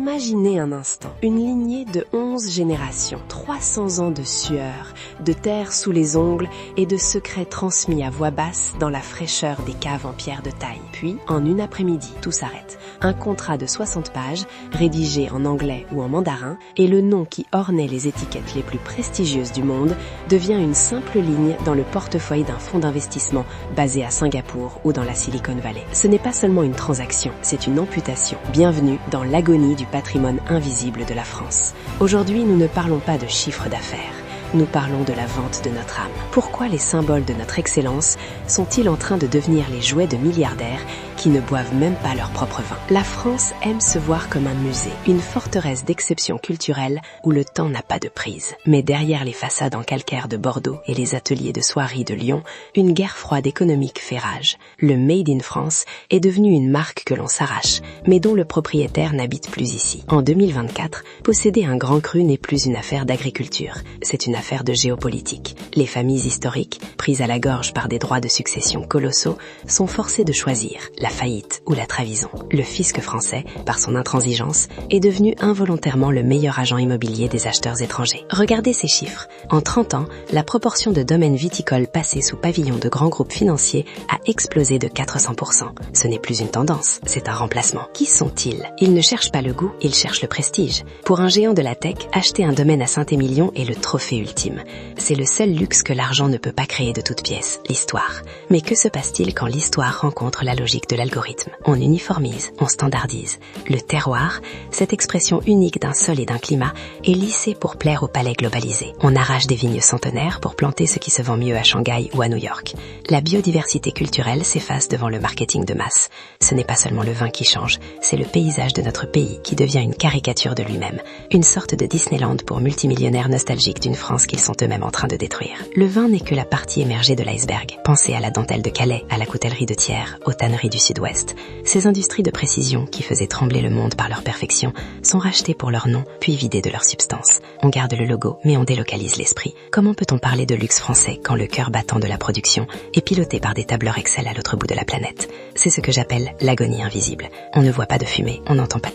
Imaginez un instant, une lignée de 11 générations, 300 ans de sueur, de terre sous les ongles et de secrets transmis à voix basse dans la fraîcheur des caves en pierre de taille. Puis, en une après-midi, tout s'arrête. Un contrat de 60 pages, rédigé en anglais ou en mandarin, et le nom qui ornait les étiquettes les plus prestigieuses du monde devient une simple ligne dans le portefeuille d'un fonds d'investissement basé à Singapour ou dans la Silicon Valley. Ce n'est pas seulement une transaction, c'est une amputation. Bienvenue dans l'agonie du patrimoine invisible de la France. Aujourd'hui, nous ne parlons pas de chiffre d'affaires. Nous parlons de la vente de notre âme. Pourquoi les symboles de notre excellence sont-ils en train de devenir les jouets de milliardaires qui ne boivent même pas leur propre vin? La France aime se voir comme un musée, une forteresse d'exception culturelle où le temps n'a pas de prise. Mais derrière les façades en calcaire de Bordeaux et les ateliers de soierie de Lyon, une guerre froide économique fait rage. Le Made in France est devenu une marque que l'on s'arrache, mais dont le propriétaire n'habite plus ici. En 2024, posséder un grand cru n'est plus une affaire d'agriculture, c'est une affaire de géopolitique. Les familles historiques, prises à la gorge par des droits de succession colossaux, sont forcées de choisir la faillite ou la trahison. Le fisc français, par son intransigeance, est devenu involontairement le meilleur agent immobilier des acheteurs étrangers. Regardez ces chiffres. En 30 ans, la proportion de domaines viticoles passés sous pavillon de grands groupes financiers a explosé de 400%. Ce n'est plus une tendance, c'est un remplacement. Qui sont-ils? Ils ne cherchent pas le goût, ils cherchent le prestige. Pour un géant de la tech, acheter un domaine à Saint-Émilion est le trophée ultime. C'est le seul luxe que l'argent ne peut pas créer de toutes pièces, l'histoire. Mais que se passe-t-il quand l'histoire rencontre la logique de l'algorithme? On uniformise, on standardise. Le terroir, cette expression unique d'un sol et d'un climat, est lissée pour plaire au palais globalisé. On arrache des vignes centenaires pour planter ce qui se vend mieux à Shanghai ou à New York. La biodiversité culturelle s'efface devant le marketing de masse. Ce n'est pas seulement le vin qui change, c'est le paysage de notre pays qui devient une caricature de lui-même. Une sorte de Disneyland pour multimillionnaires nostalgiques d'une France qu'ils sont eux-mêmes en train de détruire. Le vin n'est que la partie émergée de l'iceberg. Pensez à la dentelle de Calais, à la coutellerie de Thiers, aux tanneries du Sud-Ouest. Ces industries de précision qui faisaient trembler le monde par leur perfection sont rachetées pour leur nom, puis vidées de leur substance. On garde le logo, mais on délocalise l'esprit. Comment peut-on parler de luxe français quand le cœur battant de la production est piloté par des tableurs Excel à l'autre bout de la planète? C'est ce que j'appelle l'agonie invisible. On ne voit pas de fumée, on n'entend pas